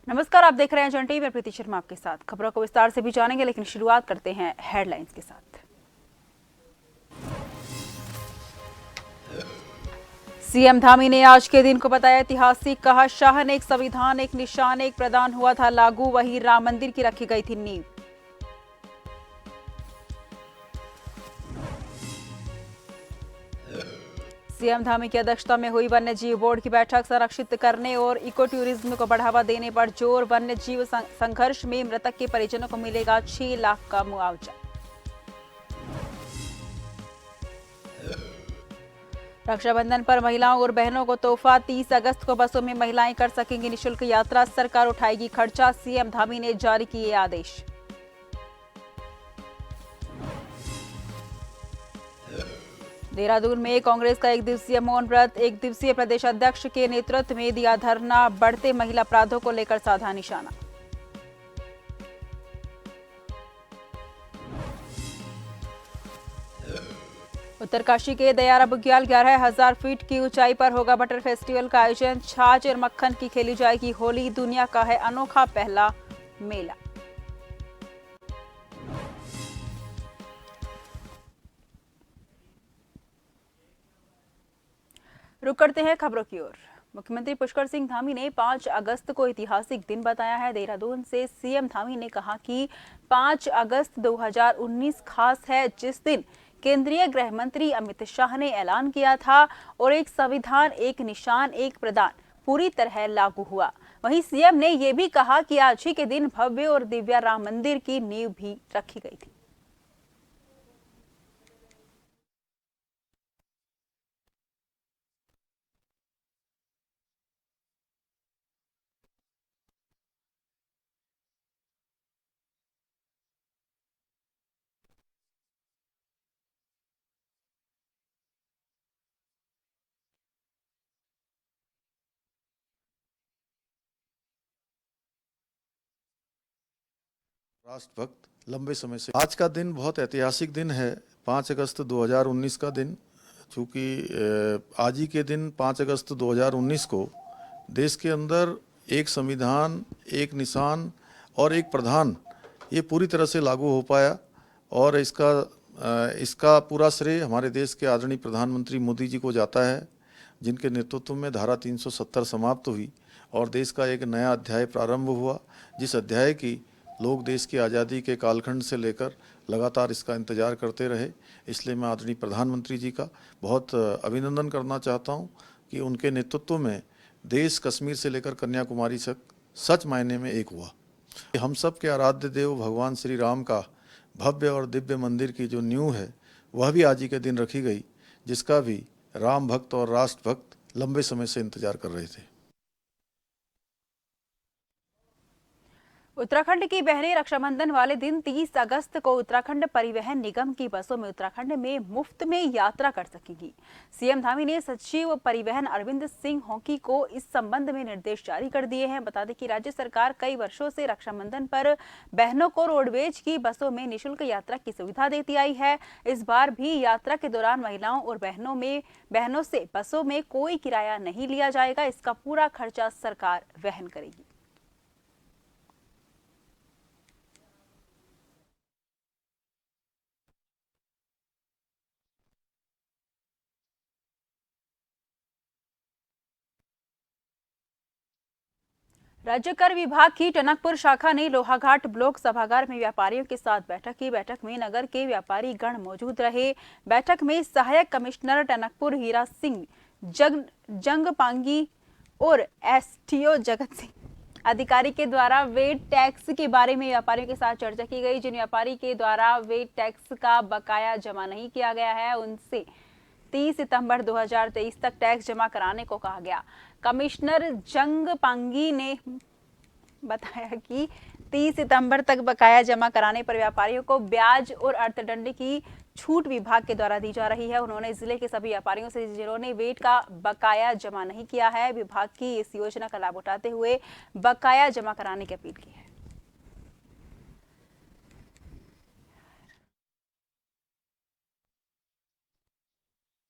नमस्कार, आप देख रहे हैं जन टीवी। मैं प्रीति शर्मा आपके साथ। खबरों को विस्तार से भी जानेंगे, लेकिन शुरुआत करते हैं हेडलाइंस के साथ। सीएम धामी ने आज के दिन को बताया ऐतिहासिक। कहा, शाह ने एक संविधान, एक निशान, एक प्रदान हुआ था लागू, वही राम मंदिर की रखी गई थी नींव। सीएम धामी की अध्यक्षता में हुई वन्य जीव बोर्ड की बैठक। संरक्षित करने और इको टूरिज्म को बढ़ावा देने पर जोर। वन्य जीव संघर्ष में मृतक के परिजनों को मिलेगा 6 लाख का मुआवजा। रक्षाबंधन पर महिलाओं और बहनों को तोहफा। 30 अगस्त को बसों में महिलाएं कर सकेंगी निःशुल्क यात्रा। सरकार उठाएगी खर्चा। सीएम धामी ने जारी किए आदेश। देहरादून में कांग्रेस का 1 दिवसीय मौन व्रत। 1 दिवसीय प्रदेश अध्यक्ष के नेतृत्व में दिया धरना। बढ़ते महिला अपराधों को लेकर साधा निशाना। उत्तरकाशी के दयारा बुग्याल 11,000 फीट की ऊंचाई पर होगा बटर फेस्टिवल का आयोजन। छाछ और मक्खन की खेली जाएगी होली। दुनिया का है अनोखा पहला मेला। रुक करते हैं खबरों की ओर। मुख्यमंत्री पुष्कर सिंह धामी ने 5 अगस्त को ऐतिहासिक दिन बताया है। देहरादून से सीएम धामी ने कहा कि 5 अगस्त 2019 खास है, जिस दिन केंद्रीय गृह मंत्री अमित शाह ने ऐलान किया था और एक संविधान, एक निशान, एक प्रदान पूरी तरह लागू हुआ। वहीं सीएम ने यह भी कहा कि आज ही के दिन भव्य और दिव्य राम मंदिर की नींव भी रखी गई थी। राष्ट्रभक्त लंबे समय से आज का दिन बहुत ऐतिहासिक दिन है। 5 अगस्त 2019 का दिन, चूँकि आज ही के दिन 5 अगस्त 2019 को देश के अंदर एक संविधान, एक निशान और एक प्रधान ये पूरी तरह से लागू हो पाया। और इसका पूरा श्रेय हमारे देश के आदरणीय प्रधानमंत्री मोदी जी को जाता है, जिनके नेतृत्व में धारा 370 समाप्त हुई और देश का एक नया अध्याय प्रारंभ हुआ। जिस अध्याय की लोग देश की आज़ादी के कालखंड से लेकर लगातार इसका इंतजार करते रहे। इसलिए मैं आदरणीय प्रधानमंत्री जी का बहुत अभिनंदन करना चाहता हूं कि उनके नेतृत्व में देश कश्मीर से लेकर कन्याकुमारी तक सच मायने में एक हुआ। हम सब के आराध्य देव भगवान श्री राम का भव्य और दिव्य मंदिर की जो नींव है वह भी आज ही के दिन रखी गई, जिसका भी राम भक्त और राष्ट्र भक्त लंबे समय से इंतजार कर रहे थे। उत्तराखंड की बहनें रक्षाबंधन वाले दिन 30 अगस्त को उत्तराखंड परिवहन निगम की बसों में उत्तराखंड में मुफ्त में यात्रा कर सकेंगी। सीएम धामी ने सचिव परिवहन अरविंद सिंह होकी को इस संबंध में निर्देश जारी कर दिए हैं। बता दें कि राज्य सरकार कई वर्षों से रक्षाबंधन पर बहनों को रोडवेज की बसों में निःशुल्क यात्रा की सुविधा देती आई है। इस बार भी यात्रा के दौरान महिलाओं और बहनों से बसों में कोई किराया नहीं लिया जाएगा। इसका पूरा खर्चा सरकार वहन करेगी। राज्य कर विभाग की टनकपुर शाखा ने लोहाघाट ब्लॉक सभागार में व्यापारियों के साथ बैठक की। बैठक में नगर के व्यापारी गण मौजूद रहे। बैठक में सहायक कमिश्नर टनकपुर हीरा सिंह जंग पांगी और एसटीओ जगत सिंह अधिकारी के द्वारा वेट टैक्स के बारे में व्यापारियों के साथ चर्चा की गई। जिन व्यापारी के द्वारा वेट टैक्स का बकाया जमा नहीं किया गया है, उनसे 30 सितंबर 2023 तक टैक्स जमा कराने को कहा गया। कमिश्नर जंग पांगी ने बताया कि 30 सितंबर तक बकाया जमा कराने पर व्यापारियों को ब्याज और अर्थदंड की छूट विभाग के द्वारा दी जा रही है। उन्होंने जिले के सभी व्यापारियों से जिन्होंने वेट का बकाया जमा नहीं किया है, विभाग की इस योजना का लाभ उठाते हुए बकाया जमा कराने की अपील की है।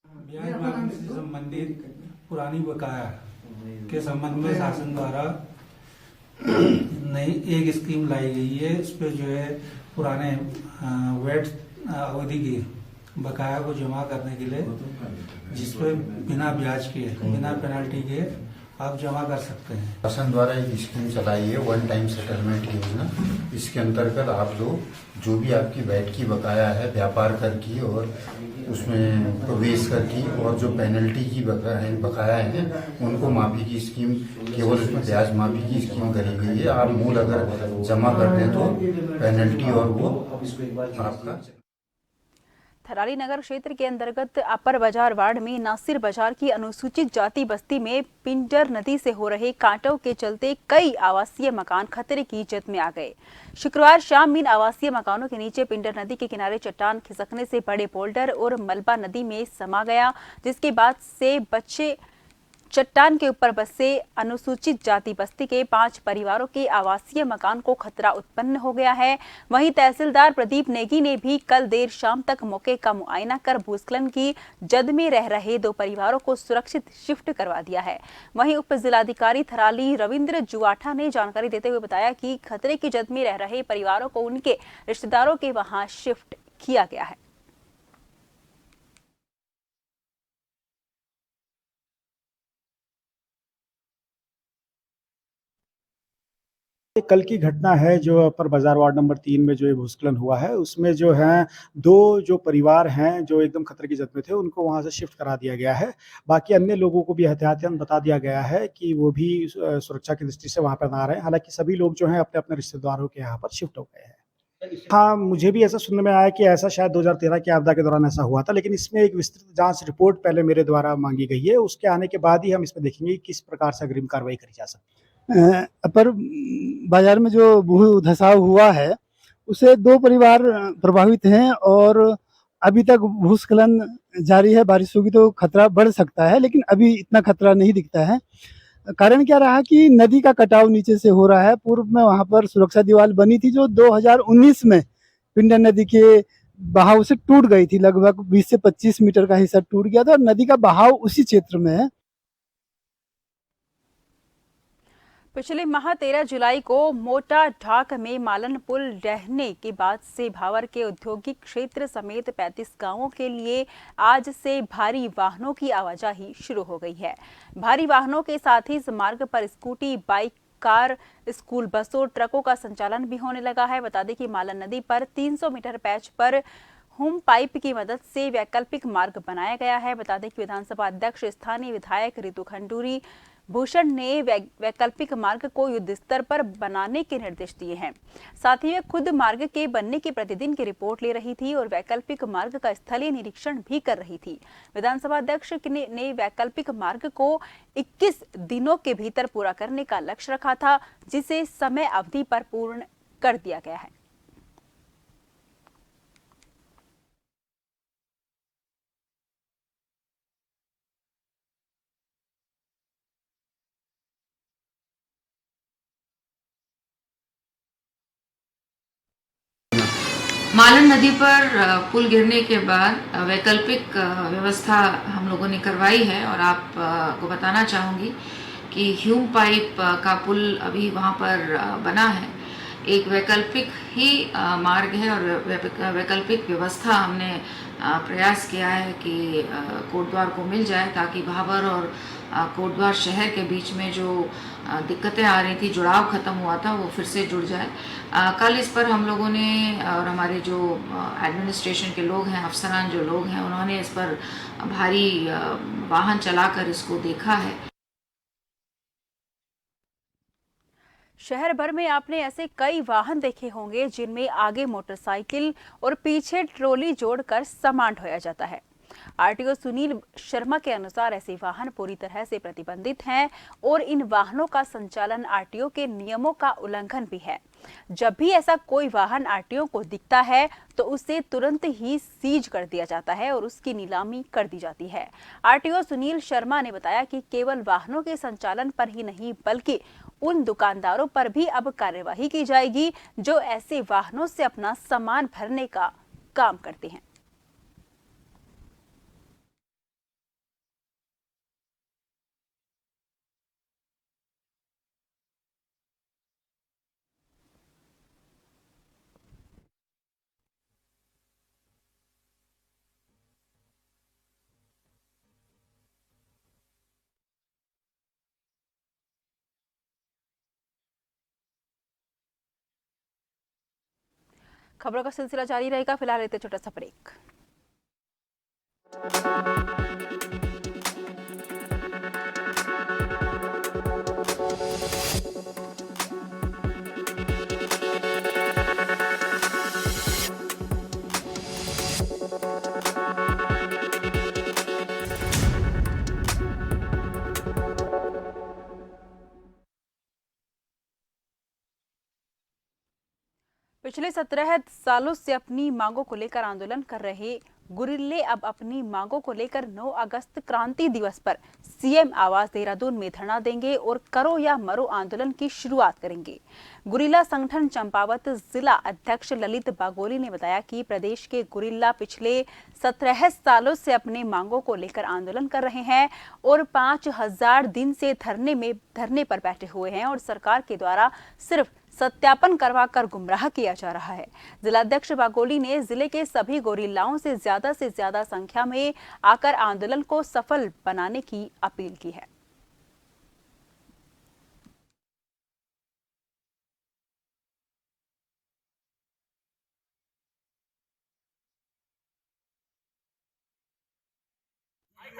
ब्याज माफी से संबंधित पुरानी बकाया के संबंध में शासन द्वारा नई एक स्कीम लाई गई है। इस पे जो है पुराने वेट अवधि की बकाया को जमा करने के लिए, जिसपे बिना ब्याज के, बिना पेनल्टी के आप जमा कर सकते हैं। शासन द्वारा एक स्कीम चलाई है, वन टाइम सेटलमेंट योजना। इसके अंतर्गत आप लोग जो भी आपकी वैट की बकाया है, व्यापार कर की और उसमें प्रवेश कर की और जो पेनल्टी की बकाया है उनको माफी की स्कीम, केवल उसमें ब्याज माफी की स्कीम करी गई है। आप मूल अगर जमा कर दें तो पेनल्टी और वो आपका। थराली नगर क्षेत्र के अंतर्गत अपर बाजार वार्ड में नासिर बाजार की अनुसूचित जाति बस्ती में पिंडर नदी से हो रहे कांटों के चलते कई आवासीय मकान खतरे की जद में आ गए। शुक्रवार शाम इन आवासीय मकानों के नीचे पिंडर नदी के किनारे चट्टान खिसकने से बड़े बोल्डर और मलबा नदी में समा गया, जिसके बाद से बच्चे चट्टान के ऊपर बसे अनुसूचित जाति बस्ती के 5 परिवारों के आवासीय मकान को खतरा उत्पन्न हो गया है। वहीं तहसीलदार प्रदीप नेगी ने भी कल देर शाम तक मौके का मुआयना कर भूस्खलन की जद में रह रहे 2 परिवारों को सुरक्षित शिफ्ट करवा दिया है। वहीं उप जिलाधिकारी थराली रविंद्र जुआठा ने जानकारी देते हुए बताया कि खतरे की जद में रह रहे परिवारों को उनके रिश्तेदारों के वहां शिफ्ट किया गया है। कल की घटना है जो अपर बाजार वार्ड नंबर 3 में जो ये भूस्खलन हुआ है, उसमें जो है 2 जो परिवार हैं जो एकदम खतरे की जद में थे, उनको वहां से शिफ्ट करा दिया गया है। बाकी अन्य लोगों को भी एहतियातन बता दिया गया है कि वो भी सुरक्षा की दृष्टि से वहां पर ना रहें। हालांकि सभी लोग जो हैं अपने अपने रिश्तेदारों के यहाँ पर शिफ्ट हो गए हैं। हाँ, मुझे भी ऐसा सुनने में आया कि ऐसा शायद 2013 की आपदा के दौरान ऐसा हुआ था, लेकिन इसमें एक विस्तृत जांच रिपोर्ट पहले मेरे द्वारा मांगी गई है। उसके आने के बाद ही हम इसमें देखेंगे कि किस प्रकार से अग्रिम कार्रवाई करी जा सकती है। अपर बाजार में जो भू धसाव हुआ है उससे 2 परिवार प्रभावित हैं और अभी तक भूस्खलन जारी है। बारिश होगी तो खतरा बढ़ सकता है, लेकिन अभी इतना खतरा नहीं दिखता है। कारण क्या रहा कि नदी का कटाव नीचे से हो रहा है। पूर्व में वहां पर सुरक्षा दीवार बनी थी जो 2019 में पिंडर नदी के बहाव से टूट गई थी। लगभग 20 से 25 मीटर का हिस्सा टूट गया था और नदी का बहाव उसी क्षेत्र में है। पिछले माह 13 जुलाई को मोटा ढाक में मालन पुल ढहने के बाद से भावर के औद्योगिक क्षेत्र समेत 35 गांवों के लिए आज से भारी वाहनों की आवाजाही शुरू हो गई है। भारी वाहनों के साथ ही इस मार्ग पर स्कूटी, बाइक, कार, स्कूल बसों, ट्रकों का संचालन भी होने लगा है। बता दें कि मालन नदी पर 300 मीटर पैच पर होम पाइप की मदद से वैकल्पिक मार्ग बनाया गया है। बता दें कि विधानसभा अध्यक्ष स्थानीय विधायक रितु खंडूरी भूषण ने वैकल्पिक मार्ग को युद्ध स्तर पर बनाने के निर्देश दिए हैं। साथ ही वे खुद मार्ग के बनने की प्रतिदिन की रिपोर्ट ले रही थी और वैकल्पिक मार्ग का स्थलीय निरीक्षण भी कर रही थी। विधानसभा अध्यक्ष ने वैकल्पिक मार्ग को 21 दिनों के भीतर पूरा करने का लक्ष्य रखा था, जिसे समय अवधि पर पूर्ण कर दिया गया है। मालन नदी पर पुल गिरने के बाद वैकल्पिक व्यवस्था हम लोगों ने करवाई है और आपको बताना चाहूँगी कि ह्यूम पाइप का पुल अभी वहाँ पर बना है। एक वैकल्पिक ही मार्ग है और वैकल्पिक व्यवस्था हमने प्रयास किया है कि कोटद्वार को मिल जाए, ताकि भावर और कोटद्वार शहर के बीच में जो दिक्कतें आ रही थी, जुड़ाव ख़त्म हुआ था, वो फिर से जुड़ जाए। कल इस पर हम लोगों ने और हमारे जो एडमिनिस्ट्रेशन के लोग हैं, अफसरान जो लोग हैं, उन्होंने इस पर भारी वाहन चलाकर इसको देखा है। शहर भर में आपने ऐसे कई वाहन देखे होंगे जिनमें आगे मोटरसाइकिल और पीछे ट्रॉली जोड़कर सामान ढोया जाता है। आरटीओ सुनील शर्मा के अनुसार ऐसे वाहन पूरी तरह से प्रतिबंधित हैं और इन वाहनों का संचालन आरटीओ के नियमों का उल्लंघन भी है। जब भी ऐसा कोई वाहन आरटीओ को दिखता है तो उसे तुरंत ही सीज कर दिया जाता है और उसकी नीलामी कर दी जाती है। आरटीओ सुनील शर्मा ने बताया कि केवल वाहनों के संचालन पर ही नहीं बल्कि उन दुकानदारों पर भी अब कार्यवाही की जाएगी जो ऐसे वाहनों से अपना सामान भरने का काम करते हैं। खबरों का सिलसिला जारी रहेगा, फिलहाल लेते छोटा सा ब्रेक। पिछले 17 सालों से अपनी मांगों को लेकर आंदोलन कर रहे गुरिल्ले अब अपनी मांगों को लेकर 9 अगस्त क्रांति दिवस पर सीएम आवास देहरादून में धरना देंगे और करो या मरो आंदोलन की शुरुआत करेंगे। गुरिल्ला संगठन चंपावत जिला अध्यक्ष ललित बागोली ने बताया कि प्रदेश के गुरिल्ला पिछले 17 सालों से अपने मांगों को लेकर आंदोलन कर रहे हैं और 5000 दिन से धरने पर बैठे हुए हैं और सरकार के द्वारा सिर्फ सत्यापन करवाकर गुमराह किया जा रहा है। जिलाध्यक्ष बागोली ने जिले के सभी गोरिल्लाओं से ज्यादा संख्या में आकर आंदोलन को सफल बनाने की अपील की है।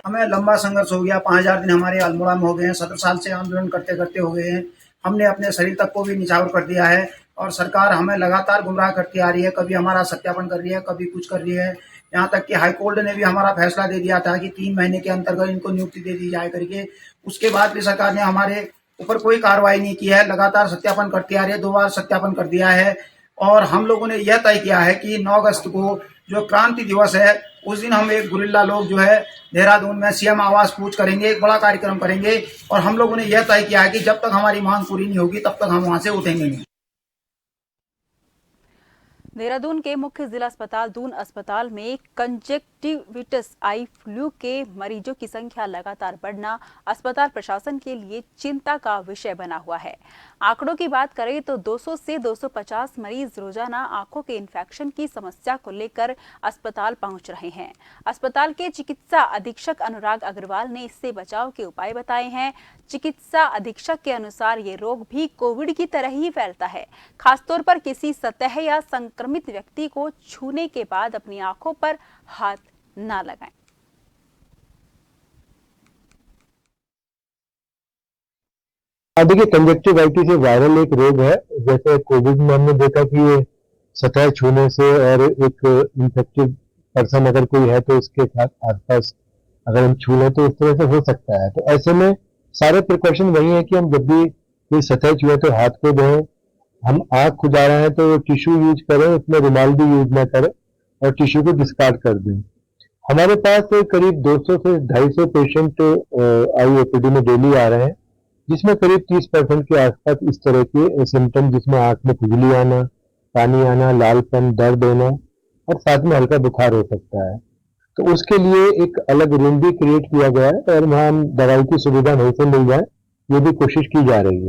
हमें लंबा संघर्ष हो गया, 5000 दिन हमारे अल्मोड़ा में हो गए हैं, 17 साल से आंदोलन करते करते हो गए हैं। हमने अपने शरीर तक को भी निछावर कर दिया है और सरकार हमें लगातार गुमराह करती आ रही है। कभी हमारा सत्यापन कर रही है, कभी कुछ कर रही है। यहाँ तक कि हाईकोर्ट ने भी हमारा फैसला दे दिया था कि 3 महीने के अंतर्गत इनको नियुक्ति दे दी जाए करके। उसके बाद भी सरकार ने हमारे ऊपर कोई कार्रवाई नहीं की है, लगातार सत्यापन करती आ रही है। 2 बार सत्यापन कर दिया है और हम लोगों ने यह तय किया है कि 9 अगस्त को जो क्रांति दिवस है उस दिन हम एक गुरिल्ला लोग जो है देहरादून में सीएम आवास कूच करेंगे, एक बड़ा कार्यक्रम करेंगे और हम लोगों ने यह तय किया है कि जब तक हमारी मांग पूरी नहीं होगी तब तक हम वहां से उठेंगे नहीं। देहरादून के मुख्य जिला अस्पताल दून अस्पताल में कंजक्टिविटिस आई फ्लू के मरीजों की संख्या लगातार बढ़ना अस्पताल प्रशासन के लिए चिंता का विषय बना हुआ है। आंकड़ों की बात करें तो 200 से 250 मरीज रोजाना आंखों के इन्फेक्शन की समस्या को लेकर अस्पताल पहुंच रहे हैं। अस्पताल के चिकित्सा अधीक्षक अनुराग अग्रवाल ने इससे बचाव के उपाय बताए हैं। चिकित्सा अधीक्षक के अनुसार ये रोग भी कोविड की तरह ही फैलता है। खासतौर पर किसी सतह या संक्रमित व्यक्ति को छूने के बाद अपनी आंखों पर हाथ न लगाएं। देखिए, कंजक्टिवाइटिस एक वायरल एक रोग है। जैसे कोविड में हमने देखा कि ये सतह छूने से और एक इन्फेक्टेड पर्सन अगर कोई है तो उसके साथ आसपास अगर हम छू लें तो इस तरह से हो सकता है। तो ऐसे में सारे प्रिकॉशन वही है कि हम जब भी कोई सतह छुए तो हाथ को धोएं, हम आंख खुजा रहे हैं तो टिश्यू यूज करें, उसमें रुमाल भी यूज ना करें और टिश्यू को डिस्कार्ड कर दें। हमारे पास करीब 200 से 250 पेशेंट आई ओपीडी में डेली आ रहे हैं, जिसमें करीब 30% के आसपास इस तरह के सिम्टम, जिसमें आंख में खुजली आना, पानी आना, लालपन, दर्द होना और साथ में हल्का बुखार हो सकता है। तो उसके लिए एक अलग रूम भी क्रिएट किया गया है और वहां हम दवाई की सुविधा नहीं से मिल जाए ये भी कोशिश की जा रही है।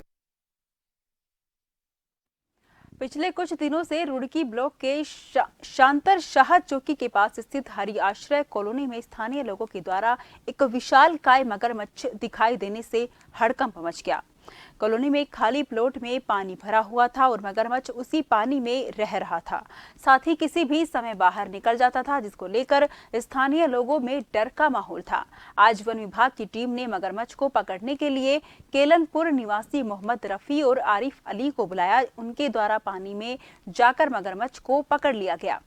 पिछले कुछ दिनों से रुड़की ब्लॉक के शांतर शाह चौकी के पास स्थित हरि आश्रय कॉलोनी में स्थानीय लोगों के द्वारा एक विशालकाय मगरमच्छ दिखाई देने से हड़कंप मच गया। कॉलोनी में एक खाली प्लॉट में पानी भरा हुआ था और मगरमच्छ उसी पानी में रह रहा था। साथ ही किसी भी समय बाहर निकल जाता था, जिसको लेकर स्थानीय लोगों में डर का माहौल था। आज वन विभाग की टीम ने मगरमच्छ को पकड़ने के लिए केलनपुर निवासी मोहम्मद रफी और आरिफ अली को बुलाया। उनके द्वारा पानी में जाकर मगरमच्छ को पकड़ लिया गया।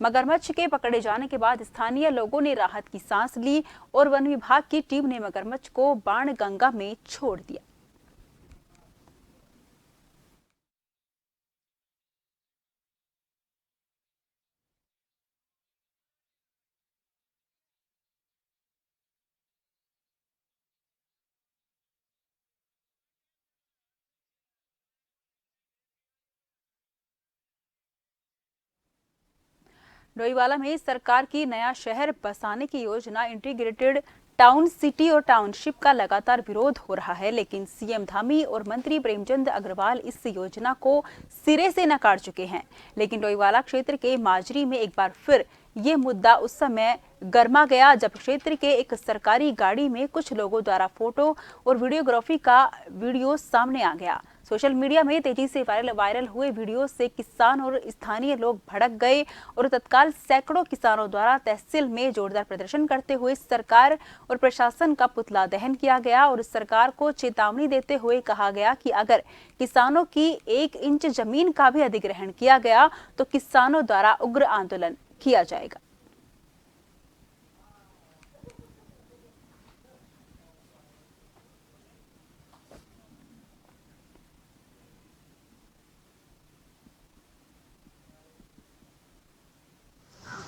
मगरमच्छ के पकड़े जाने के बाद स्थानीय लोगों ने राहत की सांस ली और वन विभाग की टीम ने मगरमच्छ को बाणगंगा में छोड़ दिया। डोईवाला में सरकार की नया शहर बसाने की योजना इंटीग्रेटेड टाउन सिटी और टाउनशिप का लगातार विरोध हो रहा है, लेकिन सीएम धामी और मंत्री प्रेमचंद अग्रवाल इस योजना को सिरे से नकार चुके हैं। लेकिन डोईवाला क्षेत्र के माजरी में एक बार फिर ये मुद्दा उस समय गर्मा गया जब क्षेत्र के एक सरकारी गाड़ी में कुछ लोगों द्वारा फोटो और वीडियोग्राफी का वीडियो सामने आ गया। सोशल मीडिया में तेजी से वायरल हुए वीडियो से किसान और स्थानीय लोग भड़क गए और तत्काल सैकड़ों किसानों द्वारा तहसील में जोरदार प्रदर्शन करते हुए सरकार और प्रशासन का पुतला दहन किया गया और सरकार को चेतावनी देते हुए कहा गया कि अगर किसानों की 1 इंच जमीन का भी अधिग्रहण किया गया तो किसानों द्वारा उग्र आंदोलन किया जाएगा।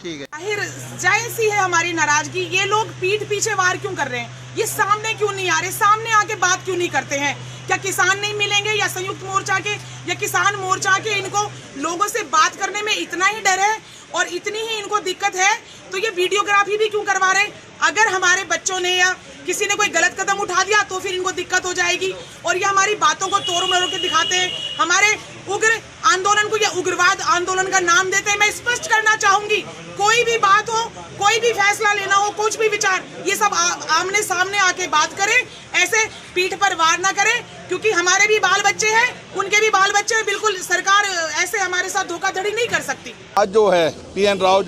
जाहिर सी है हमारी नाराजगी। ये लोग पीठ पीछे वार क्यों कर रहे हैं? ये सामने क्यों नहीं आ रहे? सामने आके बात क्यों नहीं करते हैं? क्या किसान नहीं मिलेंगे या संयुक्त मोर्चा के या किसान मोर्चा के इनको लोगों से बात करने में इतना ही डर है और इतनी ही इनको दिक्कत है तो ये वीडियोग्राफी भी क्यों करवा रहे हैं? अगर हमारे बच्चों ने या किसी ने कोई गलत कदम उठा दिया तो फिर इनको दिक्कत हो जाएगी और ये हमारी बातों को तोड़ मरोड़ के दिखाते हैं। हमारे उग्र आंदोलन को या उग्रवाद आंदोलन का नाम देते हैं। मैं स्पष्ट करना चाहूंगी, कोई भी बात हो, कोई भी फैसला लेना हो, कुछ भी विचार, ये सब आमने सामने आके बात करें, ऐसे पीठ पर वार ना करें, क्योंकि हमारे भी बाल बच्चे हैं, उनके भी बाल बच्चे हैं। बिल्कुल सरकार ऐसे हमारे साथ धोखाधड़ी नहीं कर सकती। आज जो है PSN राव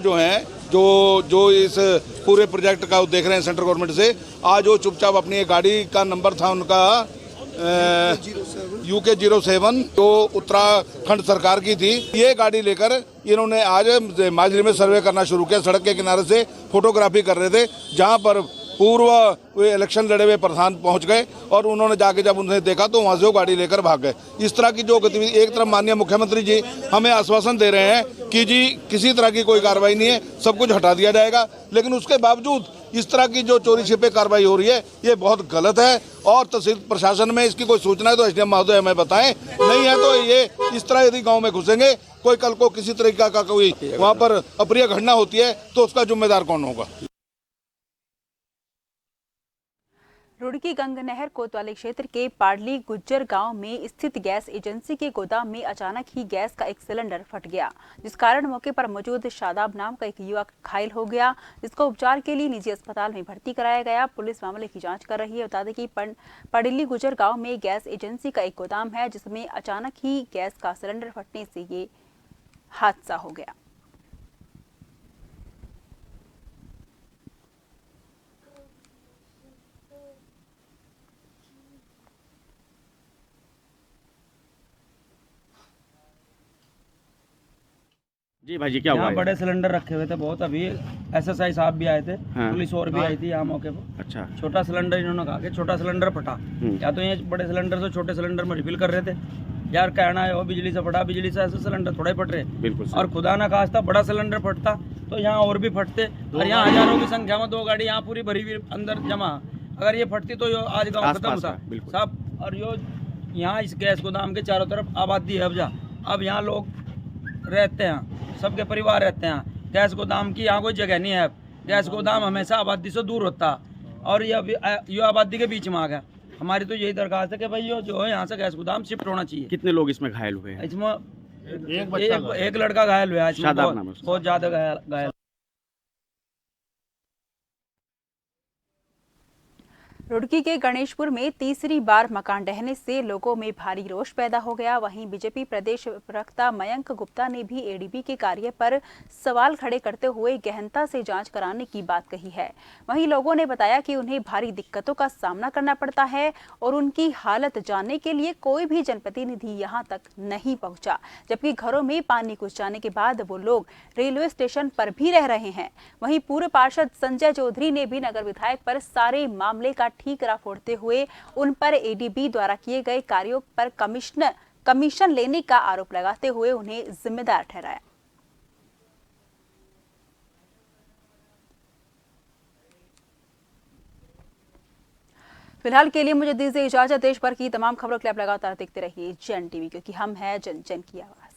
जो है जो इस पूरे प्रोजेक्ट का देख रहे हैं सेंट्रल गवर्नमेंट से, आज वो चुपचाप अपनी गाड़ी का नंबर था उनका UK 07 जो उत्तराखंड सरकार की थी, ये गाड़ी लेकर इन्होंने आज माजरी में सर्वे करना शुरू किया। सड़क के किनारे से फोटोग्राफी कर रहे थे, जहां पर पूर्व इलेक्शन लड़े हुए प्रधान पहुंच गए और उन्होंने जाके जब उन्हें देखा तो वहां से वो गाड़ी लेकर भाग गए। इस तरह की जो गतिविधि, एक तरफ माननीय मुख्यमंत्री जी हमें आश्वासन दे रहे हैं कि जी किसी तरह की कोई कार्रवाई नहीं है, सब कुछ हटा दिया जाएगा, लेकिन उसके बावजूद इस तरह की जो चोरी छिपे कार्रवाई हो रही है ये बहुत गलत है और तहसील प्रशासन में इसकी कोई सूचना है तो SDM महोदय हमें बताएं, नहीं है तो ये इस तरह यदि गाँव में घुसेंगे, कोई कल को किसी तरीका का कोई वहाँ पर अप्रिय घटना होती है तो उसका जिम्मेदार कौन होगा। रुड़की गंगनहर कोतवाली क्षेत्र के पाडली गुज्जर गांव में स्थित गैस एजेंसी के गोदाम में अचानक ही गैस का एक सिलेंडर फट गया, जिस कारण मौके पर मौजूद शादाब नाम का एक युवक घायल हो गया, जिसको उपचार के लिए निजी अस्पताल में भर्ती कराया गया। पुलिस मामले की जांच कर रही है। बता दें कि पाडली गुज्जर गांव में गैस एजेंसी का एक गोदाम है, जिसमें अचानक ही गैस का सिलेंडर फटने से ये हादसा हो गया। जी भाई जी क्या हुआ? यहाँ बड़े सिलेंडर रखे हुए थे बहुत। अभी SSI साहब भी आए थे, हाँ। पुलिस और भी आई थी यहाँ मौके पर। अच्छा। छोटा सिलेंडर इन्होंने कहा कि छोटा सिलेंडर फटा, या तो ये बड़े सिलेंडर से छोटे सिलेंडर में रिफिल कर रहे थे। यार कहना है वो बिजली से फटा, बिजली से ऐसे सिलेंडर थोड़े फट रहे। बिल्कुल। और खुदा ना खास्ता बड़ा सिलेंडर फटता तो यहाँ और भी फटते, और यहाँ हजारों की संख्या में 2 गाड़ी यहाँ पूरी भरी हुई अंदर जमा। अगर ये फटती तो यो आज गाँव खत्म होता सब। और यो यहाँ इस गैस गोदाम के चारों तरफ आबादी है। अब यहाँ लोग रहते हैं, सबके परिवार रहते हैं। गैस गोदाम की यहाँ कोई जगह नहीं है। गैस गोदाम हमेशा आबादी से दूर होता और ये आबादी के बीच में आ गया। हमारी तो यही दरखास्त है कि भाई यो जो है यहाँ से गैस गोदाम शिफ्ट होना चाहिए। कितने लोग इसमें घायल हुए हैं? इसमें एक लड़का घायल हुआ है, इसमें बहुत ज्यादा घायल। रुड़की के गणेशपुर में तीसरी बार मकान ढहने से लोगों में भारी रोष पैदा हो गया। वहीं बीजेपी प्रदेश प्रवक्ता मयंक गुप्ता ने भी ADB के कार्य पर सवाल खड़े करते हुए गहनता से जांच कराने की बात कही है। वहीं लोगों ने बताया कि उन्हें भारी दिक्कतों का सामना करना पड़ता है और उनकी हालत जानने के लिए कोई भी जनप्रतिनिधि यहां तक नहीं पहुंचा, जबकि घरों में पानी घुस जाने के बाद वो लोग रेलवे स्टेशन पर भी रह रहे हैं। वहीं पूर्व पार्षद संजय चौधरी ने भी नगर विधायक पर सारे मामले का ठीकरा फोड़ते हुए उन पर ADB द्वारा किए गए कार्यों पर कमीशन लेने का आरोप लगाते हुए उन्हें जिम्मेदार ठहराया। फिलहाल के लिए मुझे दीजिए इजाजत। देश भर की तमाम खबरों के लिए आप लगातार देखते रहिए जन टीवी, क्योंकि हम हैं जन जन की आवाज।